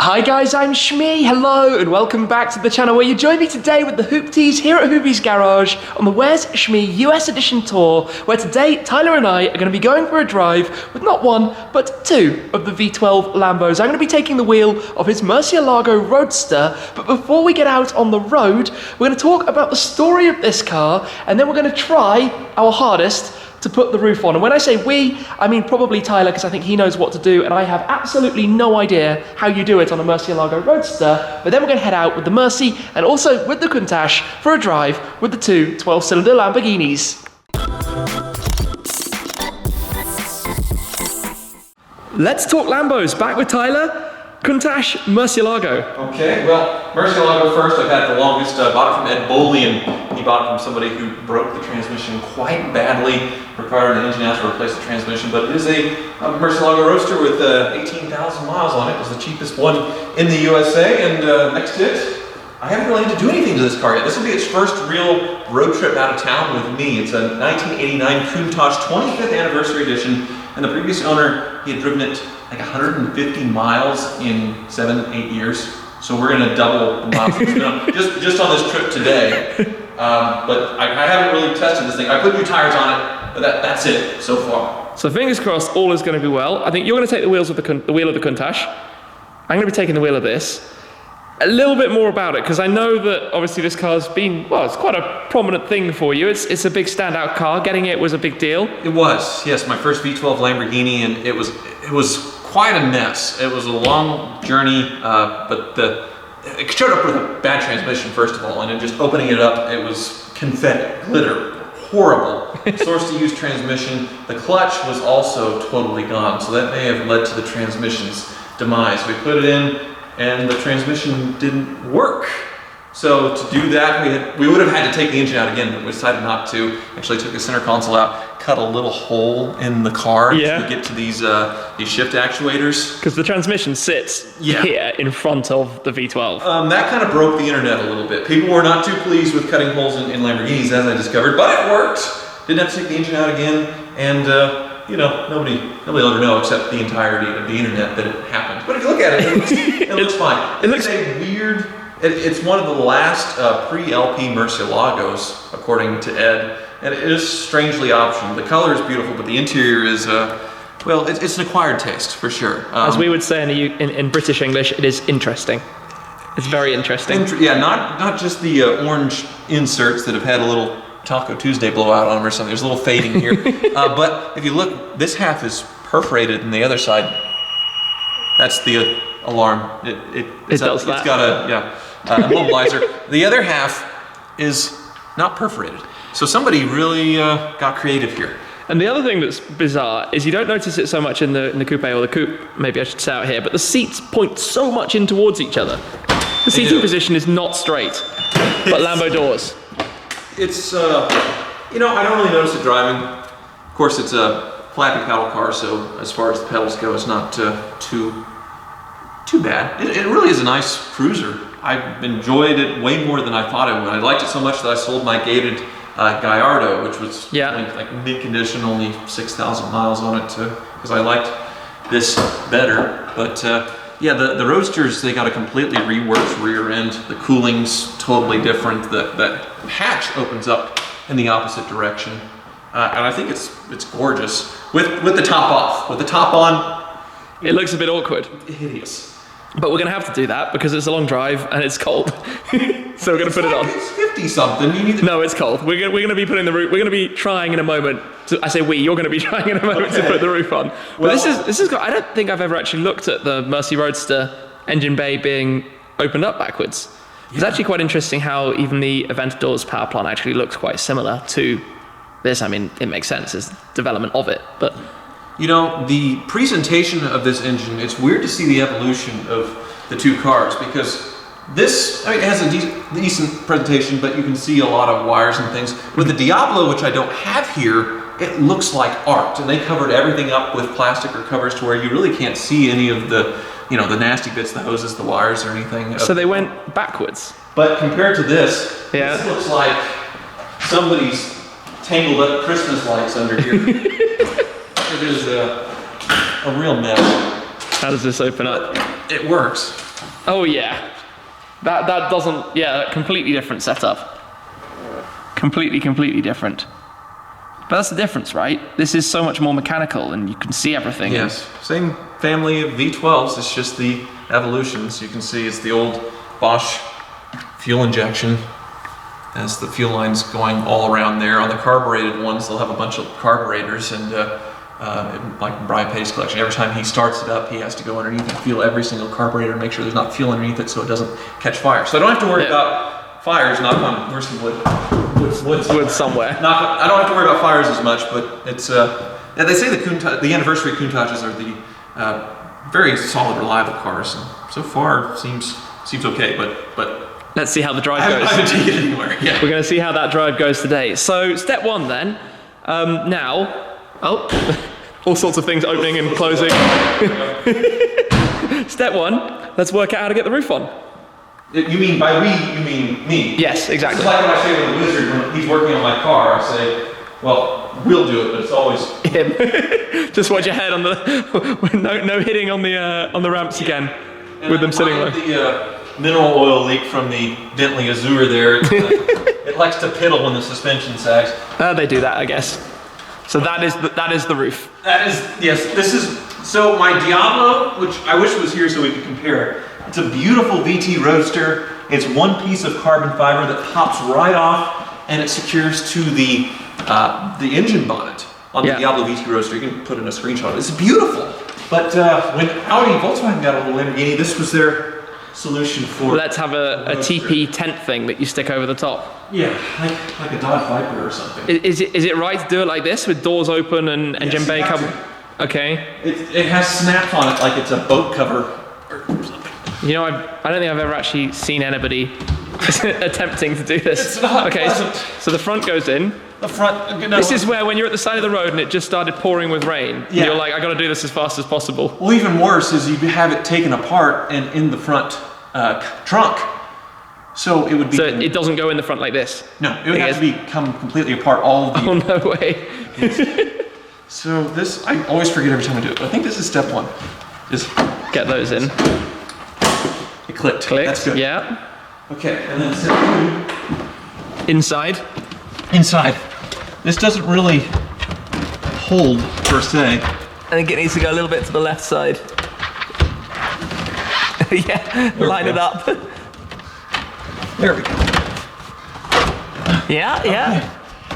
Hi guys, I'm Shmee, hello and welcome back to the channel where you join me today with the Hoopties here at Hoovie Garage on the Where's Shmee US Edition Tour, where today Tyler and I are going to be going for a drive with not one, but two of the V12 Lambos. I'm going to be taking the wheel of his Murcielago Roadster, but before we get out on the road, we're going to talk about the story of this car, and then we're going to try our hardest to put the roof on. And when I say we, I mean probably Tyler, because I think he knows what to do, and I have absolutely no idea how you do it on a Murcielago Roadster. But then we're going to head out with the Murci and also with the Countach for a drive with the two 12-cylinder Lamborghinis. Let's talk Lambos. Back with Tyler. Countach, Murcielago. Okay, well, Murcielago first. I've had it the longest. Bought it from Ed Bolian. He bought it from somebody who broke the transmission quite badly, required an engine out to replace the transmission. But it is a Murcielago Roadster with 18,000 miles on it. It was the cheapest one in the USA. And next to it, I haven't really had to do anything to this car yet. This will be its first real road trip out of town with me. It's a 1989 Countach 25th anniversary edition. And the previous owner, he had driven it like 150 miles in 7-8 years. So we're gonna double the miles just on this trip today. But I haven't really tested this thing. I put new tires on it, but that's it so far. So fingers crossed, all is gonna be well. I think you're gonna take the wheels of the wheel of the Countach. I'm gonna be taking the wheel of this. A little bit more about it, because I know that obviously this car's been, well, it's quite a prominent thing for you. It's a big standout car. Getting it was a big deal. It was, yes, my first V12 Lamborghini, and it was quite a mess. It was a long journey, but it showed up with a bad transmission, first of all, and then just opening it up, it was confetti, glitter, horrible. Source to use transmission. The clutch was also totally gone, so that may have led to the transmission's demise. We put it in, and the transmission didn't work. So to do that, we would have had to take the engine out again, but we decided not to. Actually took the center console out, cut a little hole in the car to get to these shift actuators. Because the transmission sits here in front of the V12. That kind of broke the internet a little bit. People were not too pleased with cutting holes in Lamborghinis, as I discovered, but it worked. Didn't have to take the engine out again, and you know, nobody will ever know except the entirety of the internet that it happened. But if you look at it, it looks fine. It looks a weird. It's one of the last pre-LP Murcielagos, according to Ed, and it is strangely optioned. The color is beautiful, but the interior is, well, it's an acquired taste for sure. As we would say in British English, it is interesting. It's very interesting. Yeah, not just the orange inserts that have had a little Taco Tuesday blowout on them or something. There's a little fading here. But if you look, this half is perforated and the other side, that's the alarm. It does that. It's got a immobilizer. The other half is not perforated. So somebody really got creative here. And the other thing that's bizarre is you don't notice it so much in the coupe or the coupe, maybe I should say out here, but the seats point so much in towards each other. The seating position is not straight, but Lambo doors. It's, you know, I don't really notice it driving. Of course, it's a flappy pedal car, so as far as the pedals go, it's not too bad. It really is a nice cruiser. I enjoyed it way more than I thought I would. I liked it so much that I sold my gated Gallardo, which was like mid-condition, only 6,000 miles on it, because I liked this better. But yeah, the Roadsters, they got a completely reworked rear end. The cooling's totally different. The hatch opens up in the opposite direction, and I think it's gorgeous with the top off. With the top on, it looks a bit awkward. Hideous. But we're gonna have to do that because it's a long drive and it's cold. So we're gonna put it on. It's 50 something. No, it's cold. We're gonna be putting the roof. We're gonna be trying in a moment. I say we. You're gonna be trying in a moment to put the roof on. Well, but this is. I don't think I've ever actually looked at the Murci Roadster engine bay being opened up backwards. It's actually quite interesting how even the Aventador's power plant actually looks quite similar to this. I mean, it makes sense. It's development of it, but. You know, the presentation of this engine, it's weird to see the evolution of the two cars, because this, I mean, it has a decent presentation, but you can see a lot of wires and things. With the Diablo, which I don't have here, it looks like art, and they covered everything up with plastic or covers to where you really can't see any of the, you know, the nasty bits, the hoses, the wires, or anything. So they went backwards. But compared to this, this looks like somebody's tangled up Christmas lights under here. It is a real mess. How does this open up? It works. Oh yeah. That doesn't, yeah, completely different setup. Completely different. But that's the difference, right? This is so much more mechanical and you can see everything. Yes, same family of V12s, it's just the evolutions. You can see it's the old Bosch fuel injection as the fuel line's going all around there. On the carbureted ones, they'll have a bunch of carburetors and like Brian Petty's collection, every time he starts it up, he has to go underneath and feel every single carburetor and make sure there's not fuel underneath it so it doesn't catch fire. So I don't have to worry about fires, knock on Murci wood somewhere. I don't have to worry about fires as much, but it's, yeah, they say the anniversary Countaches are the very solid, reliable cars. And so far, seems okay, but let's see how the drive goes. I haven't taken it anywhere. Yeah. We're going to see how that drive goes today. So step one then. Now, all sorts of things opening and closing. Step one, let's work out how to get the roof on. You mean by we, you mean me? Yes, exactly. It's like when I say to the wizard when he's working on my car, I say, well, we'll do it, but it's always him. Just watch your head on the no hitting on the ramps again, and with them sitting there. The mineral oil leak from the Bentley Azure there. It likes to piddle when the suspension sags. They do that, I guess. So that is the roof. That is, yes. This is so my Diablo, which I wish was here so we could compare it. It's a beautiful VT Roadster. It's one piece of carbon fiber that pops right off, and it secures to the engine bonnet on the Diablo VT Roadster. You can put in a screenshot. It's beautiful. But when Volkswagen got a little Lamborghini, this was their solution for. Let's have a TP tent thing that you stick over the top. Yeah, like a Dodge Viper or something. Is it right to do it like this with doors open and engine bay cover? Okay. It has snaps on it like it's a boat cover or something. You know, I don't think I've ever actually seen anybody attempting to do this. It's not pleasant. So the front goes in. The front. No, this is where when you're at the side of the road and it just started pouring with rain, you're like, I got to do this as fast as possible. Well, even worse is you have it taken apart and in the front trunk. So it would be. So it doesn't go in the front like this. No, it would have to come completely apart. All of the. Oh no way. So this, I always forget every time I do it. But I think this is step one. Just get those in. It clicked. That's good. Yeah. Okay, and then step two. Inside. Inside. This doesn't really hold per se. I think it needs to go a little bit to the left side. Yeah, line it up. There we go. Yeah. Okay.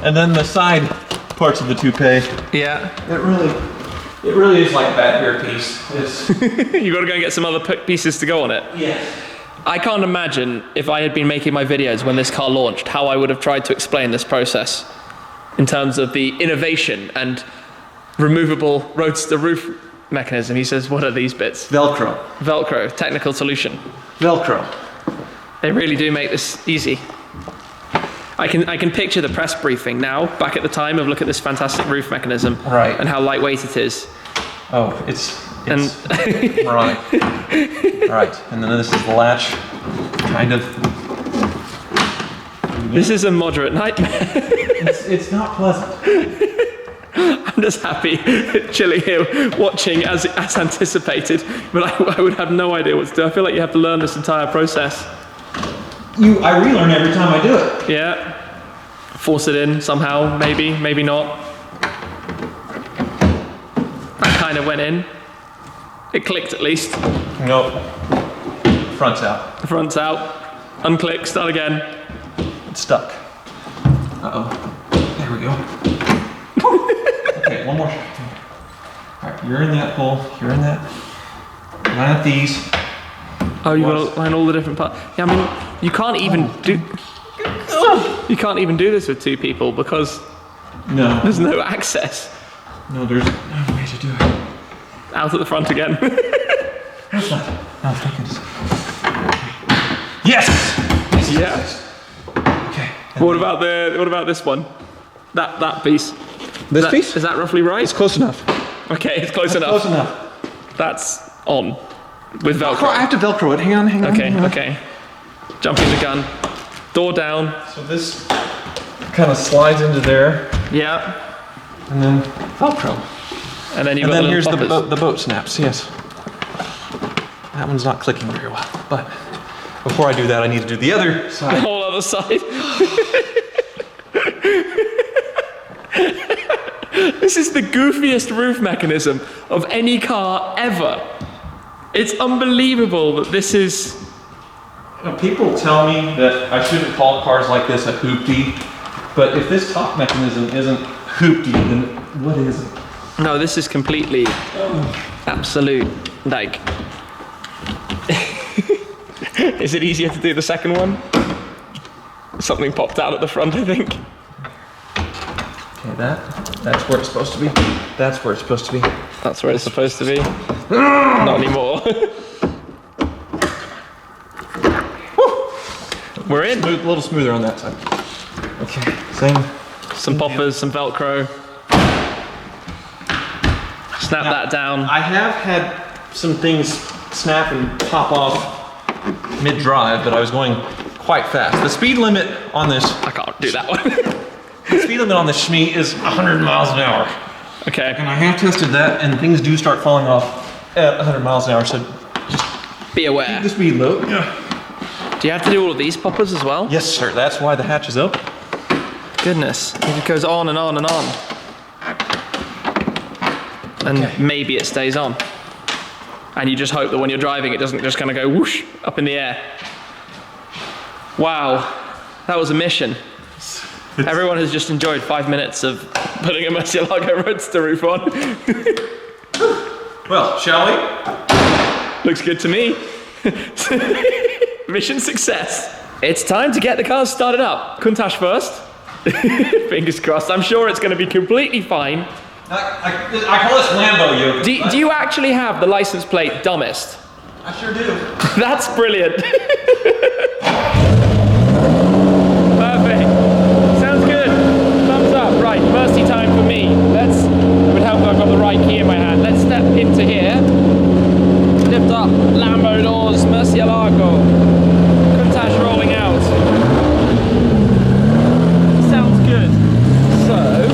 And then the side parts of the toupee. Yeah. It really is like a bad hair piece. You got to go and get some other pieces to go on it. Yeah. I can't imagine if I had been making my videos when this car launched, how I would have tried to explain this process in terms of the innovation and removable Roadster roof mechanism. He says, what are these bits? Velcro, technical solution. Velcro. They really do make this easy. I can picture the press briefing now, back at the time of look at this fantastic roof mechanism. Right. And how lightweight it is. Oh, it's right. Right. And then this is the latch, kind of. This is a moderate nightmare. It's not pleasant. I'm just happy, chilling here, watching as anticipated, but I would have no idea what to do. I feel like you have to learn this entire process. I relearn every time I do it. Yeah. Force it in somehow, maybe not. That kind of went in. It clicked at least. Nope. Front's out. The front's out. Unclick, start again. It's stuck. Uh-oh. There we go. Okay, one more shot. All right, you're in that hole. You're in that. Line up these. Oh, you got to line all the different parts. Yeah, I mean, you can't even do this with two people because there's no access. No, there's no way to do it. Out at the front again. That's not. Oh, thank goodness. Yes. Yeah. Okay. What about this one? That piece. This piece? Is that roughly right? It's close enough. Okay, it's close enough. Close enough. That's on. With Velcro. I have to Velcro it. Hang on. Okay. Jumping the gun. Door down. So this kind of slides into there. Yeah. And then Velcro. And then you've got here's the boat snaps. Yes. that one's not clicking very well. But before I do that, I need to do the other side. The whole other side. This is the goofiest roof mechanism of any car ever. It's unbelievable that this is... People tell me that I shouldn't call cars like this a hoopty, but if this top mechanism isn't hoopty, then what is it? No, this is completely absolute, like... Is it easier to do the second one? Something popped out at the front, I think. Okay, that's where it's supposed to be. That's where it's supposed to be. That's where it's supposed to be. Not anymore. We're in. A little smoother on that side. Okay, same. Some poppers, some Velcro. Snap that down. I have had some things snap and pop off mid-drive, but I was going quite fast. The speed limit on this... I can't do that one. The speed limit on this Shmee is 100 miles an hour. Okay. And I have tested that, and things do start falling off at 100 miles an hour, so Be aware. keep the speed low. Yeah. Do you have to do all of these poppers as well? Yes, sir. That's why the hatch is up. Goodness. It just goes on and on and on. And maybe it stays on. And you just hope that when you're driving, it doesn't just kind of go whoosh up in the air. Wow. That was a mission. Everyone has just enjoyed 5 minutes of putting a Murcielago Roadster roof on. Well, shall we? Looks good to me. Mission success. It's time to get the cars started up. Countach first. Fingers crossed. I'm sure it's going to be completely fine. I call this Lambo yoga. Do you actually have the license plate dumbest? I sure do. That's brilliant. Perfect. Sounds good. Thumbs up. Right, Murci time for me. It would help if I've got the right key in my hand. Let's step into here. Lift up Lambo doors, Murcielago. Countach rolling out. Sounds good. So,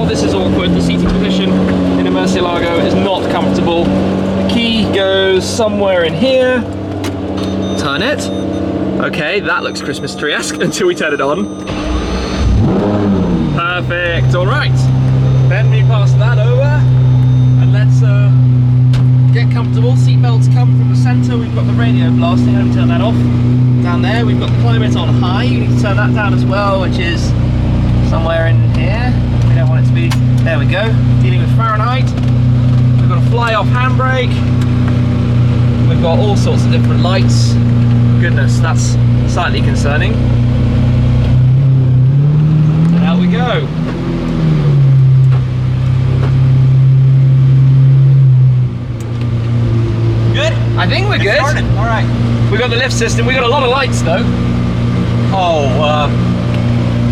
this is awkward. The seating position in a Murcielago is not comfortable. The key goes somewhere in here. Turn it. Okay, that looks Christmas tree-esque until we turn it on. Perfect. All right. Then we pass that over, and let's get comfortable. Seatbelts come from the center. We've got the radio blasting. How do we turn that off? Down there. We've got the climate on high. You need to turn that down as well, which is somewhere in here. We don't want it to be. There we go. Dealing with Fahrenheit. We've got a fly-off handbrake. We've got all sorts of different lights. Goodness, that's slightly concerning. And out we go. Good? I think we're good. Started. All right. We've got the lift system. We've got a lot of lights though. Oh,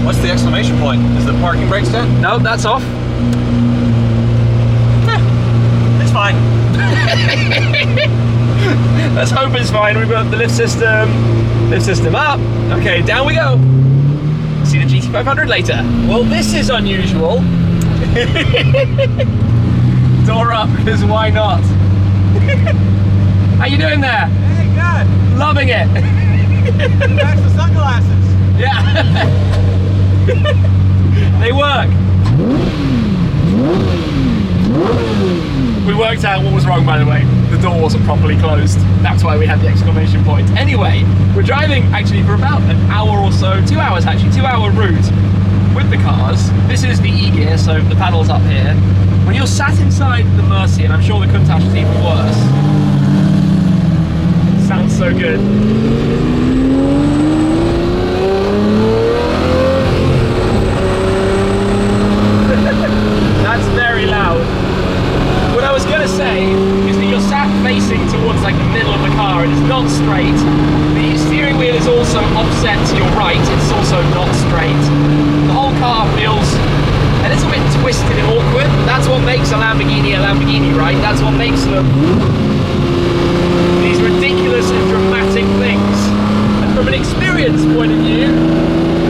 what's the exclamation point? Is the parking brake set? No, that's off. It's fine. Let's hope it's fine. We've got the lift system up. Okay, down we go. See the GT500 later. Well, this is unusual. Door up, because why not? How you doing there? Hey, good. Loving it. That's the sunglasses. Yeah. They work. We worked out what was wrong, by the way. The door wasn't properly closed. That's why we had the exclamation point. Anyway, we're driving actually for about an hour or so, 2 hours actually, 2 hour route with the cars. This is the E gear, so the pedal's up here. When you're sat inside the Murci, and I'm sure the Countach is even worse, it sounds so good. That's very loud. What I was going to say is that you're sat facing towards like the middle of the car. It is not straight. The steering wheel is also offset to your right. It's also not straight. The whole car feels a little bit twisted and awkward. That's what makes a Lamborghini, right? That's what makes them these ridiculous and dramatic things. And from an experience point of view,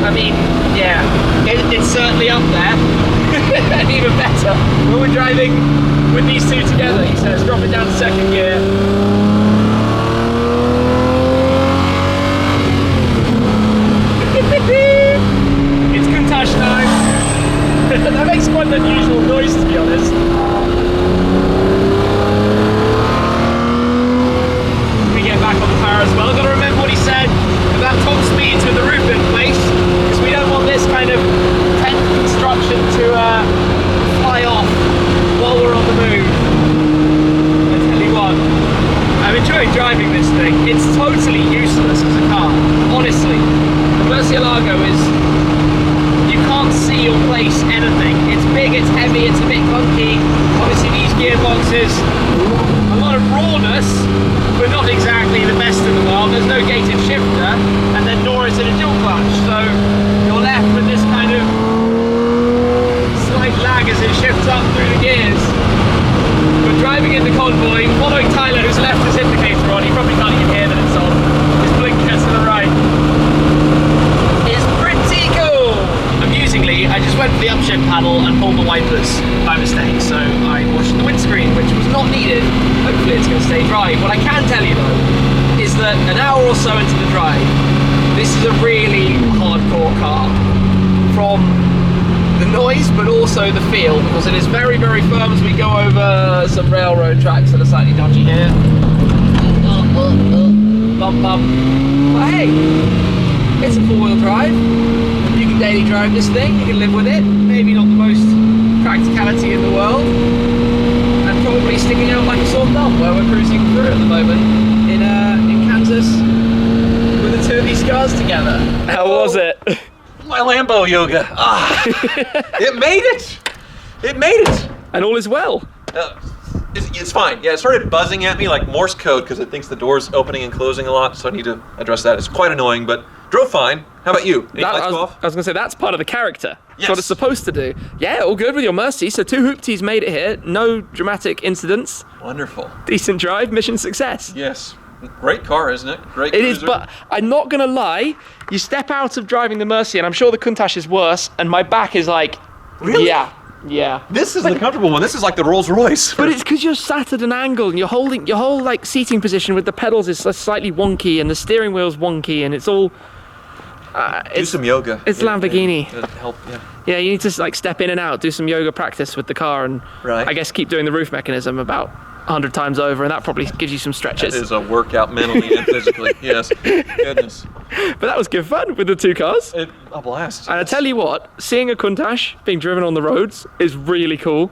I mean, yeah, it's certainly up there. And even better, when we're driving with these two together, he says, drop it down to second gear. driving, it's totally useless as a car, honestly. The Murcielago is, you can't see or place anything. It's big, it's heavy, it's a bit clunky. Obviously these gearboxes, a lot of rawness, but not exactly the best in the world. There's no gated shifter, and then nor is it a dual clutch. So you're left with this kind of slight lag as it shifts up through the gears. We're driving in the convoy, following Tyler, who's left his indicator on. You probably can't even hear that it's on. His blinker to the right. It's pretty cool. Amusingly, I just went for the upshift paddle and pulled the wipers by mistake, so I washed the windscreen, which was not needed. Hopefully it's going to stay dry. What I can tell you though, is that an hour or so into the drive, this is a really hardcore car. From the noise, but also the feel, because it is very, very firm as we go over some railroad tracks that are slightly dodgy here. Bump, bump. But hey, it's a four-wheel drive. You can daily drive this thing, you can live with it. Maybe not the most practicality in the world. And probably sticking out like a sore thumb where we're cruising through at the moment in Kansas with the two of these cars together. How was it? My Lambo yoga. It made it. It made it. And all is well. It's fine. Yeah, it started buzzing at me like Morse code because it thinks the door's opening and closing a lot, so I need to address that. It's quite annoying, but drove fine. How about you? Any lights go off? I was going to say, that's part of the character. Yes. That's what it's supposed to do. Yeah, all good with your Murci. So 2 Hoopties made it here. No dramatic incidents. Wonderful. Decent drive, mission success. Yes. Great car, isn't it? Great It cruiser. is, but I'm not going to lie. You step out of driving the Murci, and I'm sure the Countach is worse, and my back is like, Really? yeah. This is the comfortable one. This is like the Rolls Royce. But it's because you're sat at an angle, and you're holding your whole like seating position with the pedals is slightly wonky, and the steering wheel's wonky, and it's all. Do some yoga. It's Lamborghini. It'll help, yeah. Yeah, you need to like step in and out, do some yoga practice with the car, and Right. I guess keep doing the roof mechanism about 100 times over, and that probably gives you some stretches. That is a workout mentally and physically. Yes. Goodness. But that was good fun with the 2 cars. A blast. And I tell you what, seeing a Countach being driven on the roads is really cool.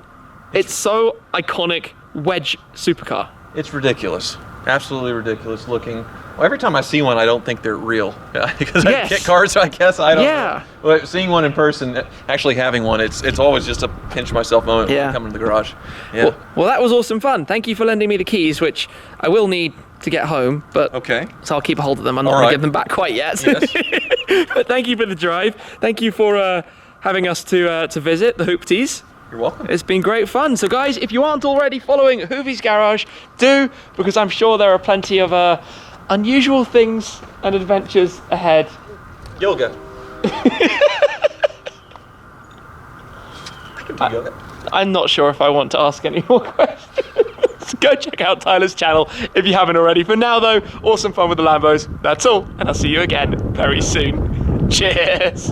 It's so iconic wedge supercar. It's ridiculous. Absolutely ridiculous looking. Well, every time I see one, I don't think they're real. Because Yes. I get cars, so I guess I don't Yeah. know. But seeing one in person, actually having one, it's always just a pinch myself moment when Yeah. I come into the garage. Yeah. Well, that was awesome fun. Thank you for lending me the keys, which I will need to get home, but Okay. so I'll keep a hold of them. I'm not All going to right. give them back quite yet. Yes. But thank you for the drive. Thank you for having us to visit the Hoopties. You're welcome. It's been great fun. So guys, if you aren't already following Hoovie Garage, do, because I'm sure there are plenty of unusual things and adventures ahead. Yoga. I can do yoga. I'm not sure if I want to ask any more questions. Go check out Tyler's channel if you haven't already. For now though, awesome fun with the Lambos. That's all, and I'll see you again very soon. Cheers.